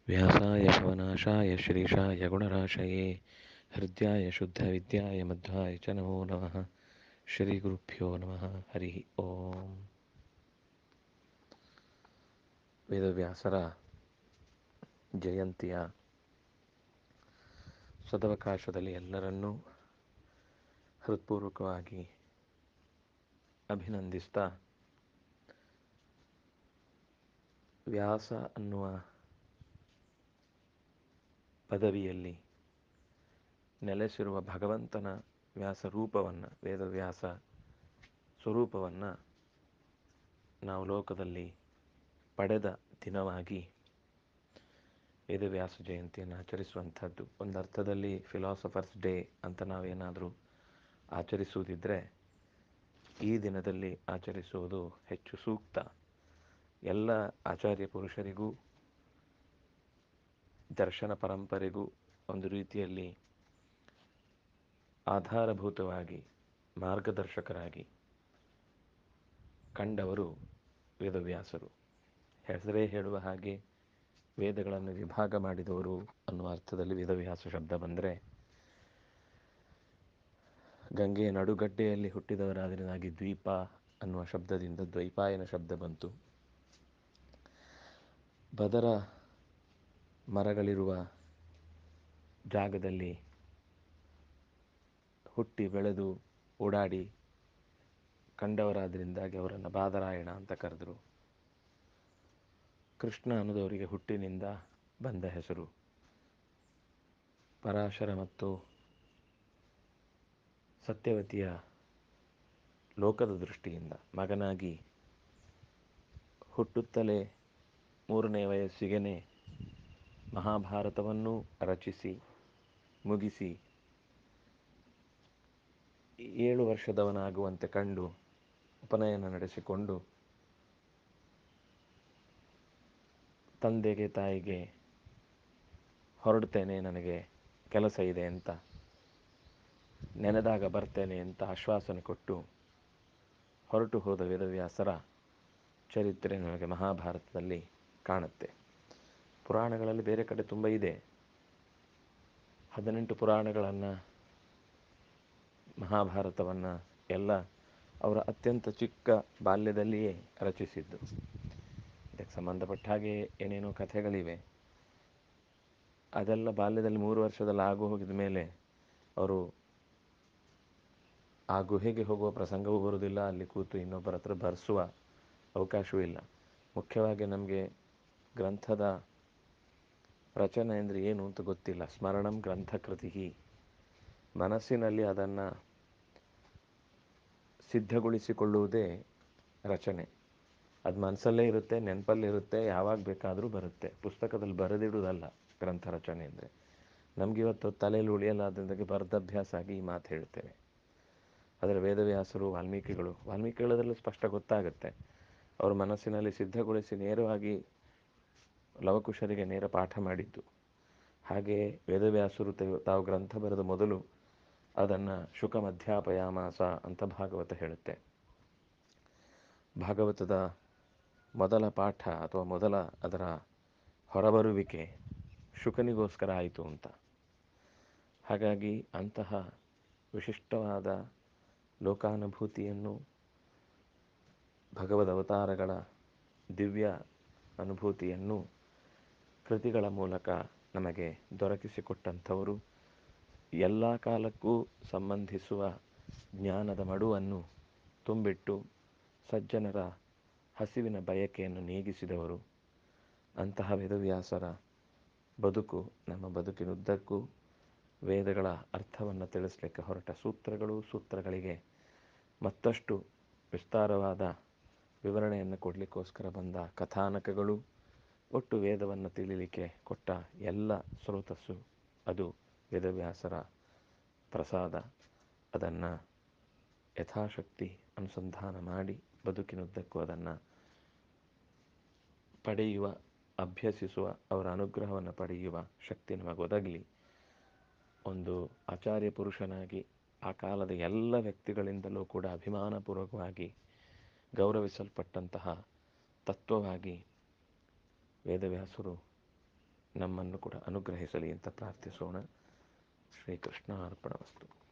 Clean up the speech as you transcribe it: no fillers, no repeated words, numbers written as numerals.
ವ್ಯಾಸಾಯ ಭವನಾಶಾಯ ಶ್ರೀಶಾಯ ಗುಣರಾಶಯೇ ಹೃದ್ಯಾಯ ಶುದ್ಧವಿದ್ಯಾಯ ಮಧ್ವಾಯ ಚ ನಮೋ ನಮಃ. ಶ್ರೀಗುರುಭ್ಯೋ ನಮಃ. ಹರಿ ಓಂ. ವೇದವ್ಯಾಸರ ಜಯಂತಿಯ ಸದವಕಾಶದಲ್ಲಿ ಎಲ್ಲರನ್ನೂ ಹೃತ್ಪೂರ್ವಕವಾಗಿ ಅಭಿನಂದಿಸ್ತಾ, ವ್ಯಾಸ ಅನ್ನುವ ಪದವಿಯಲ್ಲಿ ನೆಲೆಸಿರುವ ಭಗವಂತನ ವ್ಯಾಸ ರೂಪವನ್ನು, ವೇದವ್ಯಾಸ ಸ್ವರೂಪವನ್ನು ನಾವು ಲೋಕದಲ್ಲಿ ಪಡೆದ ದಿನವಾಗಿ ವೇದವ್ಯಾಸ ಜಯಂತಿಯನ್ನು ಆಚರಿಸುವಂಥದ್ದು. ಒಂದು ಅರ್ಥದಲ್ಲಿ ಫಿಲಾಸಫರ್ಸ್ ಡೇ ಅಂತ ನಾವೇನಾದರೂ ಆಚರಿಸುವುದಿದ್ದರೆ ಈ ದಿನದಲ್ಲಿ ಆಚರಿಸುವುದು ಹೆಚ್ಚು ಸೂಕ್ತ. ಎಲ್ಲ ಆಚಾರ್ಯ ಪುರುಷರಿಗೂ ದರ್ಶನ ಪರಂಪರೆಗೂ ಒಂದು ರೀತಿಯಲ್ಲಿ ಆಧಾರಭೂತವಾಗಿ ಮಾರ್ಗದರ್ಶಕರಾಗಿ ಕಂಡವರು ವೇದವ್ಯಾಸರು. ಹೆಸರೇ ಹೇಳುವ ಹಾಗೆ ವೇದಗಳನ್ನು ವಿಭಾಗ ಮಾಡಿದವರು ಅನ್ನುವ ಅರ್ಥದಲ್ಲಿ ವೇದವ್ಯಾಸ ಶಬ್ದ ಬಂದರೆ, ಗಂಗೆಯ ನಡುಗಡ್ಡೆಯಲ್ಲಿ ಹುಟ್ಟಿದವರಾದರಿಂದಾಗಿ ದ್ವೀಪ ಅನ್ನುವ ಶಬ್ದದಿಂದ ದ್ವೈಪಾಯನ ಶಬ್ದ ಬಂತು. ಬದರ ಮರಗಳಿರುವ ಜಾಗದಲ್ಲಿ ಹುಟ್ಟಿ ಬೆಳೆದು ಓಡಾಡಿ ಕಂಡವರಾದರಿಂದಾಗಿ ಅವರನ್ನು ಬಾದರಾಯಣ ಅಂತ ಕರೆದರು. ಕೃಷ್ಣ ಅನ್ನೋದವರಿಗೆ ಹುಟ್ಟಿನಿಂದ ಬಂದ ಹೆಸರು. ಪರಾಶರ ಮತ್ತು ಸತ್ಯವತಿಯ ಲೋಕದ ದೃಷ್ಟಿಯಿಂದ ಮಗನಾಗಿ ಹುಟ್ಟುತ್ತಲೇ 3ನೇ ವಯಸ್ಸಿಗೆ ಮಹಾಭಾರತವನ್ನು ರಚಿಸಿ ಮುಗಿಸಿ 7 ವರ್ಷದವನಾಗುವಂತೆ ಕಂಡು ಉಪನಯನ ನಡೆಸಿಕೊಂಡು ತಂದೆಗೆ ತಾಯಿಗೆ ಹೊರಡ್ತೇನೆ, ನನಗೆ ಕೆಲಸ ಇದೆ ಅಂತ, ನೆನೆದಾಗ ಬರ್ತೇನೆ ಅಂತ ಆಶ್ವಾಸನೆ ಕೊಟ್ಟು ಹೊರಟು ಹೋದ ವೇದವ್ಯಾಸರ ಚರಿತ್ರೆ ನಮಗೆ ಮಹಾಭಾರತದಲ್ಲಿ ಕಾಣುತ್ತೆ. ಪುರಾಣಗಳಲ್ಲಿ ಬೇರೆ ಕಡೆ ತುಂಬ ಇದೆ. 18 ಪುರಾಣಗಳನ್ನು, ಮಹಾಭಾರತವನ್ನು ಎಲ್ಲ ಅವರ ಅತ್ಯಂತ ಚಿಕ್ಕ ಬಾಲ್ಯದಲ್ಲಿಯೇ ರಚಿಸಿದ್ದು. ಇದಕ್ಕೆ ಸಂಬಂಧಪಟ್ಟ ಹಾಗೆ ಏನೇನೋ ಕಥೆಗಳಿವೆ. ಅದೆಲ್ಲ ಬಾಲ್ಯದಲ್ಲಿ 3 ವರ್ಷದಲ್ಲಿ ಆಗು ಹೋಗಿದ ಮೇಲೆ ಅವರು ಆ ಗುಹೆಗೆ ಹೋಗುವ ಪ್ರಸಂಗವೂ ಬರುವುದಿಲ್ಲ, ಅಲ್ಲಿ ಕೂತು ಇನ್ನೊಬ್ಬರ ಹತ್ರ ಬರೆಸುವ ಅವಕಾಶವೂ ಇಲ್ಲ. ಮುಖ್ಯವಾಗಿ ನಮಗೆ ಗ್ರಂಥದ ರಚನೆ ಅಂದರೆ ಏನು ಅಂತ ಗೊತ್ತಿಲ್ಲ. ಸ್ಮರಣಂ ಗ್ರಂಥಕೃತಿ, ಮನಸ್ಸಿನಲ್ಲಿ ಅದನ್ನು ಸಿದ್ಧಗೊಳಿಸಿಕೊಳ್ಳುವುದೇ ರಚನೆ. ಅದು ಮನಸ್ಸಲ್ಲೇ ಇರುತ್ತೆ, ನೆನಪಲ್ಲಿರುತ್ತೆ, ಯಾವಾಗ ಬೇಕಾದರೂ ಬರುತ್ತೆ. ಪುಸ್ತಕದಲ್ಲಿ ಬರೆದಿಡುವುದಲ್ಲ ಗ್ರಂಥ ರಚನೆ ಅಂದರೆ. ನಮಗಿವತ್ತು ತಲೆಯಲ್ಲಿ ಉಳಿಯಲಾದಂದಾಗೆ ಬರೆದಭ್ಯಾಸ ಆಗಿ ಈ ಮಾತು ಹೇಳ್ತೇವೆ. ಆದರೆ ವೇದವ್ಯಾಸರು, ವಾಲ್ಮೀಕಿಗಳದರಲ್ಲಿ ಸ್ಪಷ್ಟ ಗೊತ್ತಾಗುತ್ತೆ. ಅವರು ಮನಸ್ಸಿನಲ್ಲಿ ಸಿದ್ಧಗೊಳಿಸಿ ನೇರವಾಗಿ ಲವಕುಶರಿಗೆ ನೇರ ಪಾಠ ಮಾಡಿದ್ದು. ಹಾಗೆ ವೇದವ್ಯಾಸರು ತಾವು ಗ್ರಂಥ ಬರೆದ ಮೊದಲು ಅದನ್ನು ಶುಕ ಮಧ್ಯಾಪಯಾಮಾಸ ಅಂತ ಭಾಗವತ ಹೇಳುತ್ತೆ. ಭಾಗವತದ ಮೊದಲ ಪಾಠ ಅಥವಾ ಮೊದಲ ಅದರ ಹೊರಬರುವಿಕೆ ಶುಕನಿಗೋಸ್ಕರ ಆಯಿತು ಅಂತ. ಹಾಗಾಗಿ ಅಂತಹ ವಿಶಿಷ್ಟವಾದ ಲೋಕಾನುಭೂತಿಯನ್ನು, ಭಗವದ್ ಅವತಾರಗಳ ದಿವ್ಯ ಅನುಭೂತಿಯನ್ನು ಕೃತಿಗಳ ಮೂಲಕ ನಮಗೆ ದೊರಕಿಸಿಕೊಟ್ಟಂಥವರು, ಎಲ್ಲ ಕಾಲಕ್ಕೂ ಸಂಬಂಧಿಸುವ ಜ್ಞಾನದ ಮಡುವನ್ನು ತುಂಬಿಟ್ಟು ಸಜ್ಜನರ ಹಸಿವಿನ ಬಯಕೆಯನ್ನು ನೀಗಿಸಿದವರು. ಅಂತಹ ವೇದವ್ಯಾಸರ ಬದುಕು ನಮ್ಮ ಬದುಕಿನುದ್ದಕ್ಕೂ ವೇದಗಳ ಅರ್ಥವನ್ನು ತಿಳಿಸಲಿಕ್ಕೆ ಹೊರಟ ಸೂತ್ರಗಳು, ಸೂತ್ರಗಳಿಗೆ ಮತ್ತಷ್ಟು ವಿಸ್ತಾರವಾದ ವಿವರಣೆಯನ್ನು ಕೊಡಲಿಕ್ಕೋಸ್ಕರ ಬಂದ ಕಥಾನಕಗಳು, ಒಟ್ಟು ವೇದವನ್ನು ತಿಳಿಲಿಕ್ಕೆ ಕೊಟ್ಟ ಎಲ್ಲ ಸ್ರೋತಸ್ಸು ಅದು ವೇದವ್ಯಾಸರ ಪ್ರಸಾದ. ಅದನ್ನು ಯಥಾಶಕ್ತಿ ಅನುಸಂಧಾನ ಮಾಡಿ ಬದುಕಿನುದ್ದಕ್ಕೂ ಅದನ್ನು ಪಡೆಯುವ, ಅಭ್ಯಸಿಸುವ, ಅವರ ಅನುಗ್ರಹವನ್ನು ಪಡೆಯುವ ಶಕ್ತಿ ನಮಗೊದಗಲಿ. ಒಂದು ಆಚಾರ್ಯ ಪುರುಷನಾಗಿ ಆ ಕಾಲದ ಎಲ್ಲ ವ್ಯಕ್ತಿಗಳಿಂದಲೂ ಕೂಡ ಅಭಿಮಾನಪೂರ್ವಕವಾಗಿ ಗೌರವಿಸಲ್ಪಟ್ಟಂತಹ ತತ್ವವಾಗಿ ವೇದವ್ಯಾಸರು ನಮ್ಮನ್ನು ಕೂಡ ಅನುಗ್ರಹಿಸಲಿ ಅಂತ ಪ್ರಾರ್ಥಿಸೋಣ. ಶ್ರೀಕೃಷ್ಣ ಅರ್ಪಣಮಸ್ತು.